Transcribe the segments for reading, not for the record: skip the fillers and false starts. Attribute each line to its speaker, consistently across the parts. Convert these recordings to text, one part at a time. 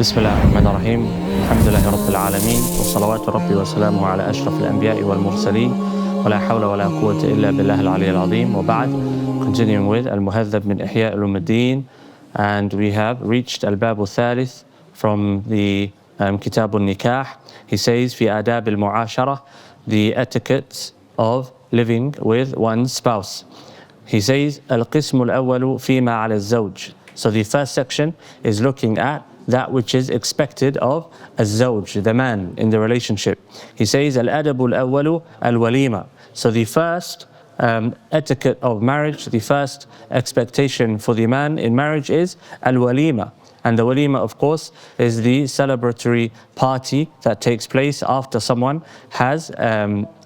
Speaker 1: بسم الله الرحمن الرحيم الحمد لله رب العالمين وصلوات ربي وسلامه على أشرف الأنبياء والمرسلين ولا حول ولا قوة إلا بالله العلي العظيم وبعد. Continuing with Al-Muhadhab min Ihya al-Ulumuddin, and we have reached Al-Bab al-Thalith from the Kitab al-Nikah. He says في آداب المعاشرة, the etiquettes of living with one's spouse. He says القسم الأول فيما على الزوج. So the first section is looking at that which is expected of الزوج, the man in the relationship. He says الأدب الأول الوليمة. So the first etiquette of marriage, the first expectation for the man in marriage is al-walima. And the walima, of course, is the celebratory party that takes place after someone has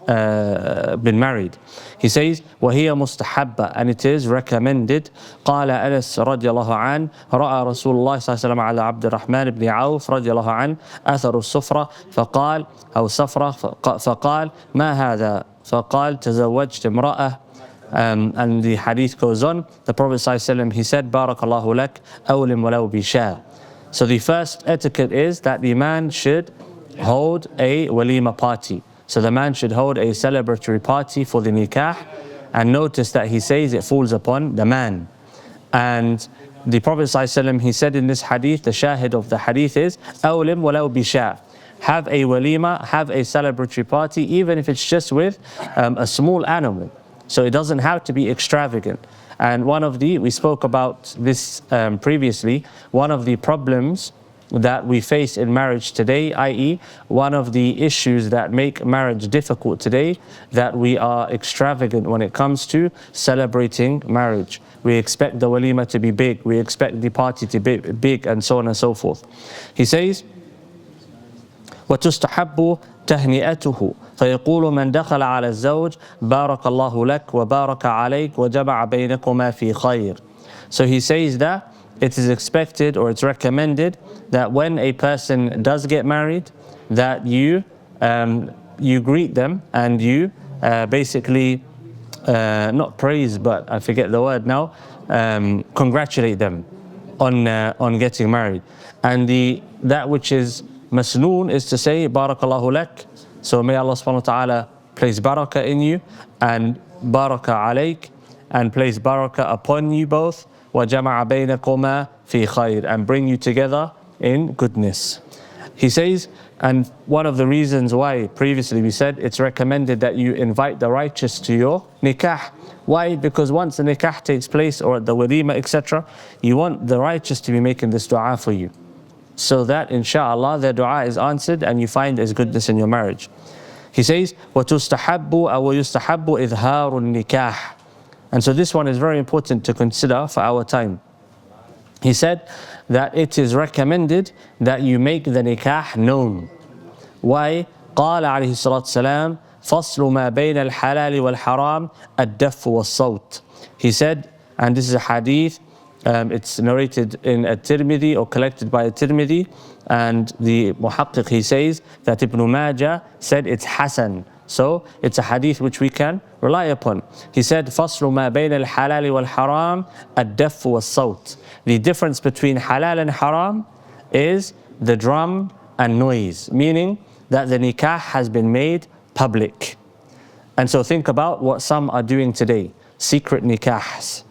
Speaker 1: been married. He says وهي مستحبة, and it is recommended. قال أنس رضي الله عنه رأى رسول الله صلى الله عليه وسلم على عبد الرحمن بن عوف رضي الله عنه أثر الصفرة فقال أو صفرة فقال ما هذا فقال تزوجت امرأة. And the hadith goes on. The Prophet ﷺ, he said بارك الله لك أولم ولو بشاء. So the first etiquette is that the man should hold a walima party. So the man should hold a celebratory party for the nikah, and notice that he says it falls upon the man. And the Prophet ﷺ, he said in this hadith, the shahid of the hadith is أولم ولو بشاء. Have a walima, have a celebratory party, even if it's just with a small animal. So it doesn't have to be extravagant. And we spoke about this previously, one of the problems that we face in marriage today, i.e. one of the issues that make marriage difficult today, that we are extravagant when it comes to celebrating marriage. We expect the walima to be big, we expect the party to be big, and so on and so forth. He says, وتستحب تهنئته فيقول من دخل على الزوج بارك الله لك وبارك عليك وجمع بينكما في خير. So he says that it is expected, or it's recommended, that when a person does get married, that you greet them and you basically not praise, but I forget the word now, congratulate them on getting married. And that which is masnoon is to say barakallahu lak. So may Allah subhanahu wa ta'ala place barakah in you, and barakah alayk, and place barakah upon you both, وَجَمَعَ بَيْنَكُمَا فِي خَيْرٍ, and bring you together in goodness. He says, and one of the reasons why previously we said it's recommended that you invite the righteous to your nikah. Why? Because once the nikah takes place, or the walima, etc., you want the righteous to be making this dua for you, so that inshallah their dua is answered and you find there's goodness in your marriage. He says وَتُسْتَحَبُّ أَوْ يُسْتَحَبُّ إِظْهَارُ النِّكَاحِ. And so this one is very important to consider for our time. He said that it is recommended that you make the nikah known. Why? قال عليه الصلاة والسلام فصل ما بين الحلال والحرام الدف والصوت. He said, and this is a hadith, it's narrated in At-Tirmidhi, or collected by At-Tirmidhi, and the muhaqqiq, he says that Ibn Majah said it's Hasan. So it's a hadith which we can rely upon. He said فصل ما بين الحلال والحرام الدف والصوت. The difference between halal and haram is the drum and noise, meaning that the nikah has been made public. And so think about what some are doing today, secret nikahs.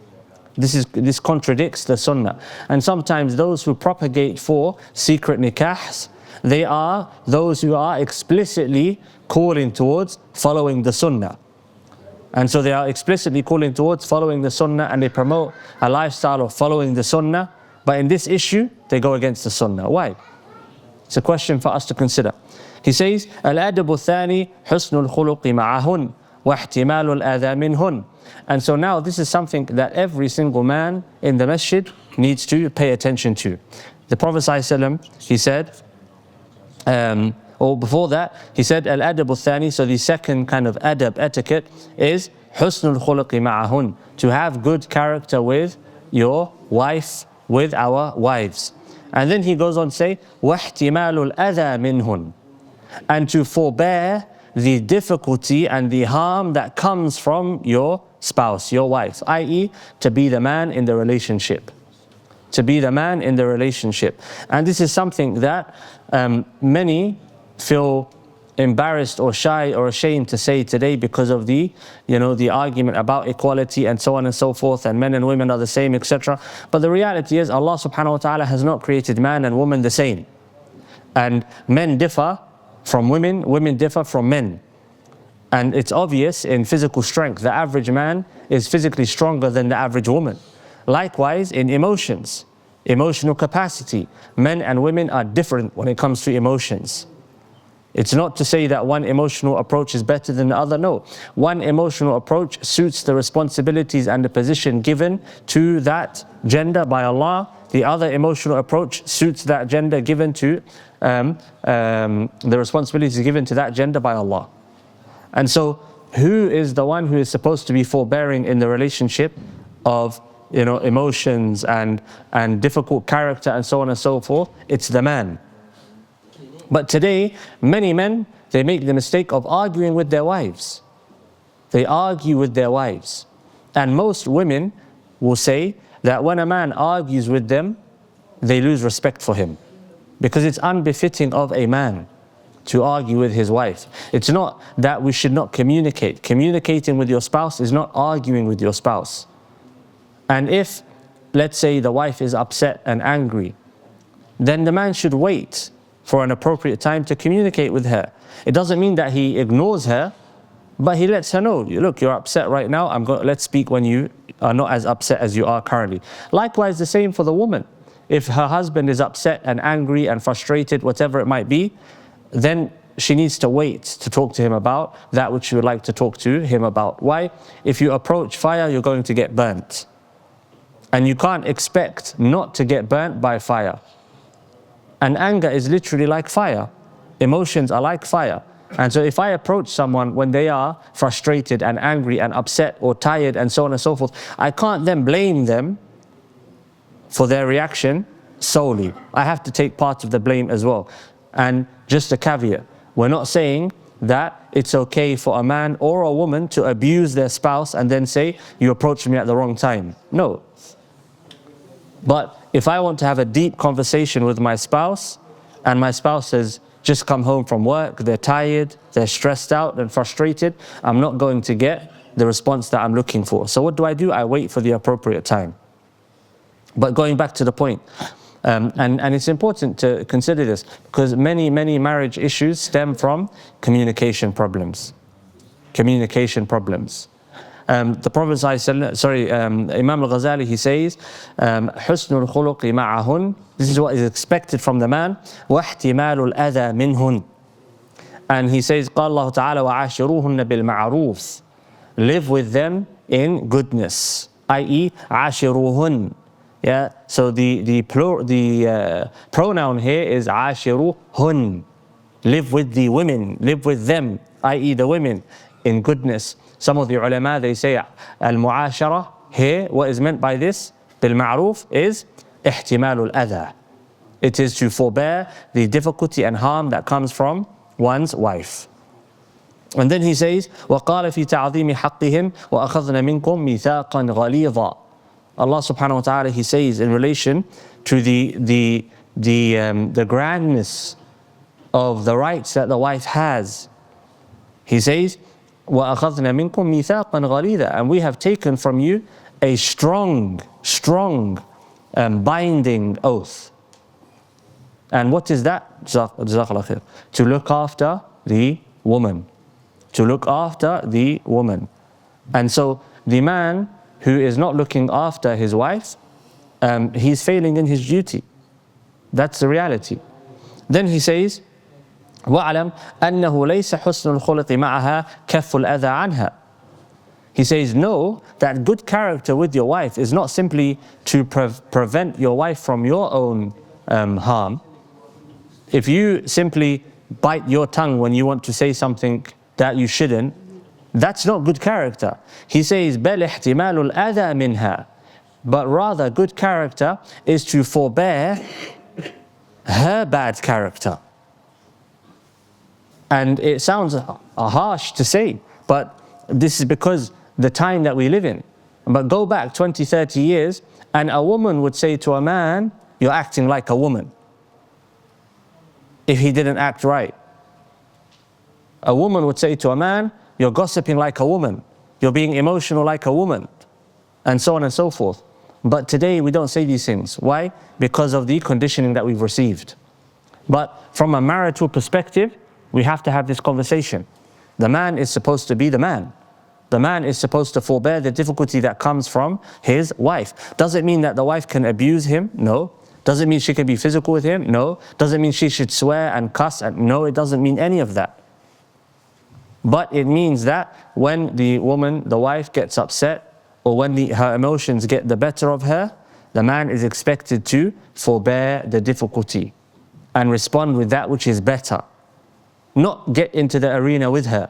Speaker 1: This contradicts the sunnah. And sometimes those who propagate for secret nikahs, they are those who are explicitly calling towards following the sunnah. And so they are explicitly calling towards following the sunnah, and they promote a lifestyle of following the sunnah. But in this issue, they go against the sunnah. Why? It's a question for us to consider. He says, الأدب الثاني حسن الخلق معهن واحتمال الأذى منهن. And so now this is something that every single man in the masjid needs to pay attention to. The Prophet ﷺ, he said, or before that, he said al-adab al-thani. So the second kind of adab, etiquette, is husnul khuluqi ma'ahun, to have good character with your wife, with our wives. And then he goes on to say wahtimalul adha minhun, and to forbear the difficulty and the harm that comes from your spouse, your wife, i.e. to be the man in the relationship. to be the man in the relationship. And this is something that many feel embarrassed or shy or ashamed to say today because of the argument about equality and so on and so forth, and men and women are the same, etc. But the reality is Allah subhanahu wa ta'ala has not created man and woman the same. And men differ from women, women differ from men. And it's obvious in physical strength. The average man is physically stronger than the average woman. Likewise in emotions, emotional capacity. Men and women are different when it comes to emotions. It's not to say that one emotional approach is better than the other. No, one emotional approach suits the responsibilities and the position given to that gender by Allah. The other emotional approach suits that gender given to the responsibilities given to that gender by Allah. And so, who is the one who is supposed to be forbearing in the relationship of emotions and difficult character and so on and so forth? It's the man. But today, many men, they make the mistake of arguing with their wives. They argue with their wives. And most women will say that when a man argues with them, they lose respect for him. Because it's unbefitting of a man to argue with his wife. It's not that we should not communicate. Communicating with your spouse is not arguing with your spouse. And if, let's say, the wife is upset and angry, then the man should wait for an appropriate time to communicate with her. It doesn't mean that he ignores her, but he lets her know, look, you're upset right now, let's speak when you are not as upset as you are currently. Likewise, the same for the woman. If her husband is upset and angry and frustrated, whatever it might be, then she needs to wait to talk to him about that which she would like to talk to him about. Why? If you approach fire, you're going to get burnt. And you can't expect not to get burnt by fire. And anger is literally like fire. Emotions are like fire. And so if I approach someone when they are frustrated and angry and upset or tired and so on and so forth, I can't then blame them for their reaction solely. I have to take part of the blame as well. And just a caveat, we're not saying that it's okay for a man or a woman to abuse their spouse and then say, you approached me at the wrong time. No. But if I want to have a deep conversation with my spouse, and my spouse has just come home from work, they're tired, they're stressed out and frustrated, I'm not going to get the response that I'm looking for. So what do? I wait for the appropriate time. But going back to the point, and it's important to consider this, because many marriage issues stem from communication problems. Communication problems. The Prophet Imam Ghazali, he says, حُسْنُ الْخُلُقِ مَعَهُنْ. This is what is expected from the man. وَاحْتِمَالُ الْأَذَى مِنْهُنْ. And he says, قال الله تعالى وَعَاشِرُوهُنَّ بِالْمَعْرُوفِ. Live with them in goodness, i.e. عَاشِرُوهُنْ. Yeah, so the pronoun here is عَاشِرُوهُنْ. Live with the women, live with them, i.e. the women, in goodness. Some of the ulama, they say al-mu'ashara here, what is meant by this bil-ma'ruf is ihtimalul adha. It is to forbear the difficulty and harm that comes from one's wife. And then he says, وَقَالَ فِي تَعْظِيمِ حَقِّهِمْ وَأَخَذْنَ مِنْكُمْ مِيثَاقًا غَلِيظًا. Allah subhanahu wa ta'ala, he says in relation to the grandness of the rights that the wife has, he says, وَأَخَذْنَا مِنْكُمْ مِيثَاقًا غَلِيظًا. And we have taken from you a strong binding oath. And what is that? Jazakallah khair. To look after the woman. To look after the woman. And so the man who is not looking after his wife, he's failing in his duty. That's the reality. Then he says, وَعْلَمْ أَنَّهُ لَيْسَ حُسْنُ الْخُلِقِ مَعَهَا كَفُّ الْأَذَى عَنْهَا. He says, know that good character with your wife is not simply to prevent your wife from your own harm. If you simply bite your tongue when you want to say something that you shouldn't, that's not good character. He says, بَلْ احْتِمَالُ الْأَذَى مِنْهَا. But rather, good character is to forbear her bad character. And it sounds harsh to say, but this is because the time that we live in. But go back 20, 30 years and a woman would say to a man, you're acting like a woman, if he didn't act right. A woman would say to a man, you're gossiping like a woman, you're being emotional like a woman, and so on and so forth. But today we don't say these things. Why? Because of the conditioning that we've received. But from a marital perspective, we have to have this conversation. The man is supposed to be the man. The man is supposed to forbear the difficulty that comes from his wife. Does it mean that the wife can abuse him? No. Does it mean she can be physical with him? No. Does it mean she should swear and cuss? No, it doesn't mean any of that. But it means that when the woman, the wife, gets upset, or when her emotions get the better of her, the man is expected to forbear the difficulty and respond with that which is better. Not get into the arena with her.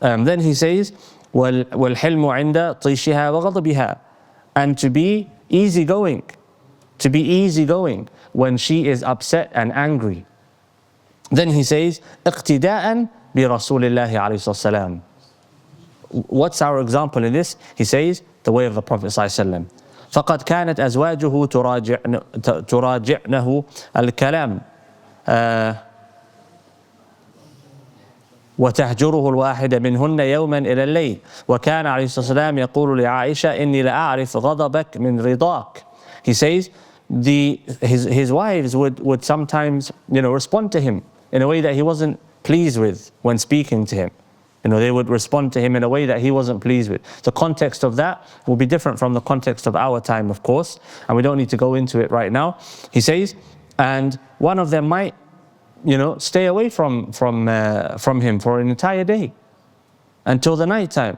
Speaker 1: Then he says, وَالْحِلْمُ عِنْدَ طِيشِهَا وَغَضَبِهَا, and to be easygoing. To be easygoing when she is upset and angry. Then he says, اقتداء برسول الله عليه الصلاة والسلام. What's our example in this? He says, the way of the Prophet ﷺ. فقد كانت أزواجه تراجعنه الكلام وتهجره الواحد منهن يوما إلى الليل وكان عليه الصلاة والسلام يقول لعائشة إني لأعرف غضبك من رضاك. He says his wives would sometimes respond to him in a way that he wasn't pleased with when speaking to him. They would respond to him in a way that he wasn't pleased with. The context of that will be different from the context of our time, of course, and we don't need to go into it right now. He says, and one of them might, stay away from him for an entire day until the night time.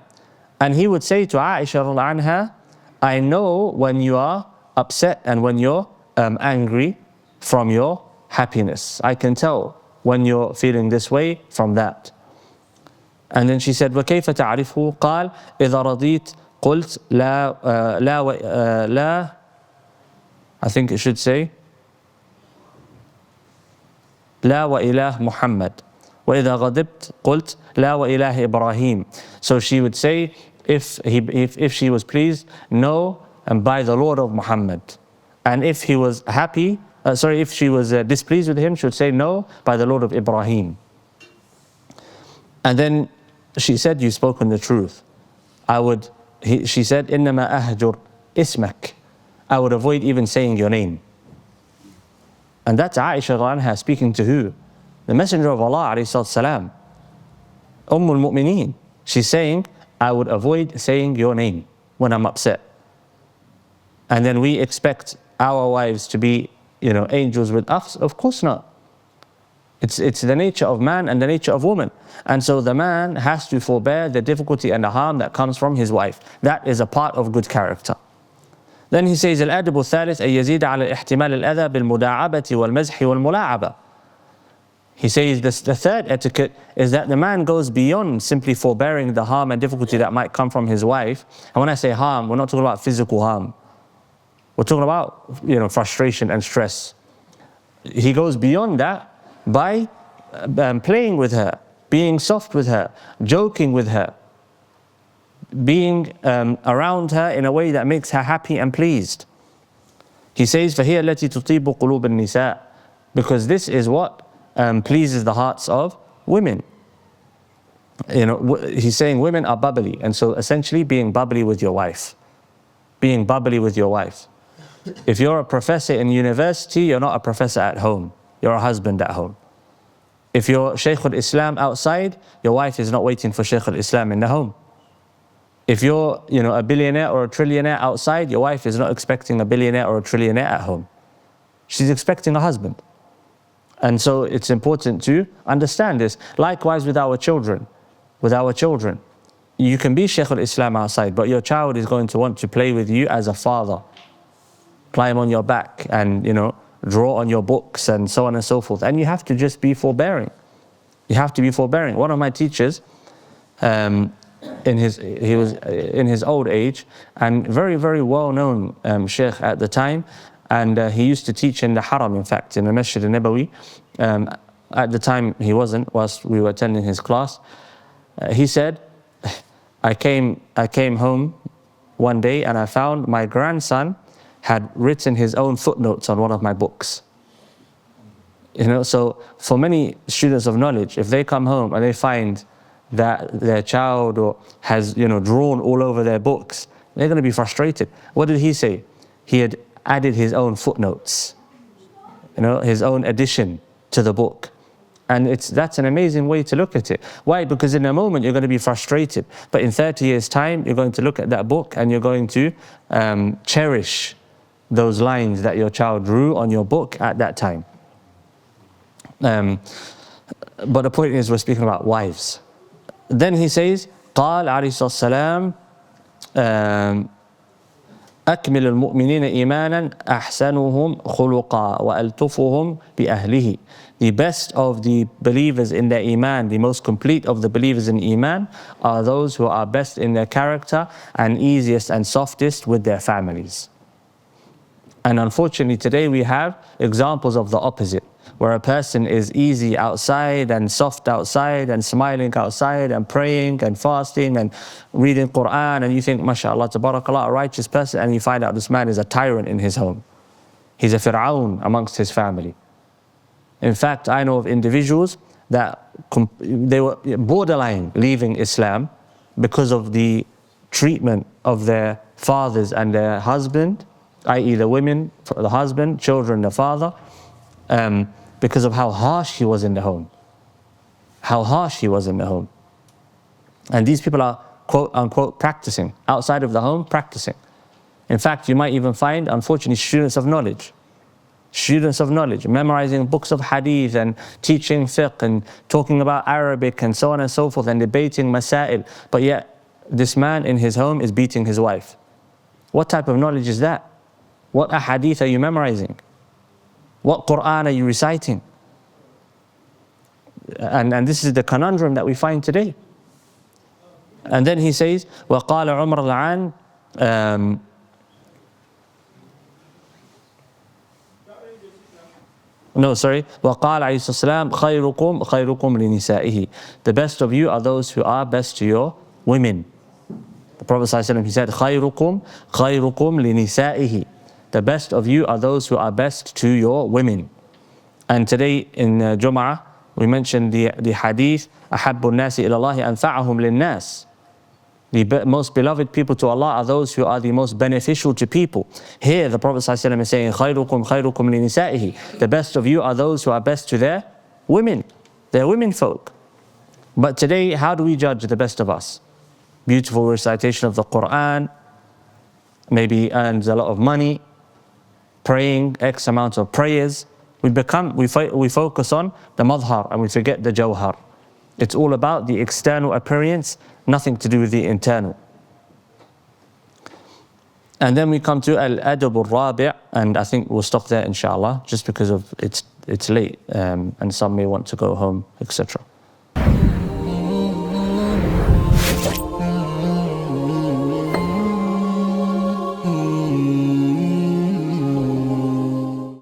Speaker 1: And he would say to Aisha radiallahu anha, I know when you are upset and when you're angry from your happiness. I can tell when you're feeling this way from that. And then she said, وَكَيْفَ تَعْرِفُهُ؟ قال إذا رضيت قلت لا I think it should say لا وإله محمد وإذا غضبت قلت لا وإله إبراهيم. So she would say, if she was pleased, no, and by the Lord of Muhammad. And if he was happy, if she was displeased with him, she would say, no, by the Lord of Ibrahim. And then she said, you've spoken the truth. She said, إِنَّمَا أَهْجُرْ إِسْمَكْ. I would avoid even saying your name. And that's Aisha anha speaking to who? The Messenger of Allah alayhi salam, al-Mu'mineen. She's saying, I would avoid saying your name when I'm upset. And then we expect our wives to be, angels with us? Of course not. It's the nature of man and the nature of woman. And so the man has to forbear the difficulty and the harm that comes from his wife. That is a part of good character. Then he says, الأدب الثالث أن يزيد على احتمال الأذى بالمداعبة والمزح والملاعبة. He says the third etiquette is that the man goes beyond simply forbearing the harm and difficulty that might come from his wife. And when I say harm, we're not talking about physical harm. We're talking about frustration and stress. He goes beyond that by playing with her, being soft with her, joking with her, being around her in a way that makes her happy and pleased. He says, فَهِيَ الَّتِي تُطِيبُ قُلُوبَ النِّسَاءِ, because this is what pleases the hearts of women. He's saying women are bubbly, and so essentially being bubbly with your wife. Being bubbly with your wife. If you're a professor in university, you're not a professor at home. You're a husband at home. If you're Shaykh al-Islam outside, your wife is not waiting for Shaykh al-Islam in the home. If you're, a billionaire or a trillionaire outside, your wife is not expecting a billionaire or a trillionaire at home. She's expecting a husband. And so it's important to understand this. Likewise with our children. You can be Shaykh al-Islam outside, but your child is going to want to play with you as a father. Climb on your back and, draw on your books and so on and so forth. And you have to just be forbearing. You have to be forbearing. One of my teachers, he was in his old age and very, very well-known sheikh at the time, and he used to teach in the Haram, in fact, in the Masjid al-Nabawi. At the time he wasn't, whilst we were attending his class. He said, I came home one day and I found my grandson had written his own footnotes on one of my books. So for many students of knowledge, if they come home and they find that their child has drawn all over their books, they're going to be frustrated. What did he say? He had added his own footnotes, his own addition to the book. And that's an amazing way to look at it. Why? Because in a moment you're going to be frustrated, but in 30 years' time you're going to look at that book and you're going to cherish those lines that your child drew on your book at that time. But the point is, we're speaking about wives. Then he says, قال عليه الصلاة والسلام أكمل المؤمنين إيمانا أحسنهم خلقا وألطفهم بأهله. The best of the believers in their iman, the most complete of the believers in iman, are those who are best in their character and easiest and softest with their families. And unfortunately today we have examples of the opposite, where a person is easy outside and soft outside and smiling outside and praying and fasting and reading Quran, and you think, mashallah, tabarakallah, a righteous person, and you find out this man is a tyrant in his home. He's a Fir'aun amongst his family. In fact, I know of individuals that they were borderline leaving Islam because of the treatment of their fathers and their husband, i.e. the women, the husband, children, the father, because of how harsh he was in the home. How harsh he was in the home. And these people are quote unquote practicing, outside of the home practicing. In fact, you might even find, unfortunately, students of knowledge, memorizing books of hadith and teaching fiqh and talking about Arabic and so on and so forth and debating masail, but yet this man in his home is beating his wife. What type of knowledge is that? What ahadith are you memorizing? What Quran are you reciting? And this is the conundrum that we find today. And then he says, وَقَالَ عُمْرَ الْعَانِ وَقَالَ عَلَيْهِ السَّلَامُ خَيْرُكُمْ لِنِسَائِهِ. The best of you are those who are best to your women. The Prophet ﷺ, he said, خَيْرُكُمْ لِنِسَائِهِ. The best of you are those who are best to your women. And today in Jum'ah, we mentioned the hadith, أَحَبُّ النَّاسِ إِلَى اللَّهِ أَنْفَعَهُمْ لِلنَّاسِ. The most beloved people to Allah are those who are the most beneficial to people. Here the Prophet ﷺ is saying, خَيْرُكُمْ لِنِسَائِهِ. The best of you are those who are best to their women, their women folk. But today, how do we judge the best of us? Beautiful recitation of the Quran, maybe earns a lot of money, praying X amount of prayers. We focus on the madhar and we forget the jawhar. It's all about the external appearance, nothing to do with the internal. And then we come to al-adab al-rabi', and I think we'll stop there inshallah, just because of it's late and some may want to go home, etc.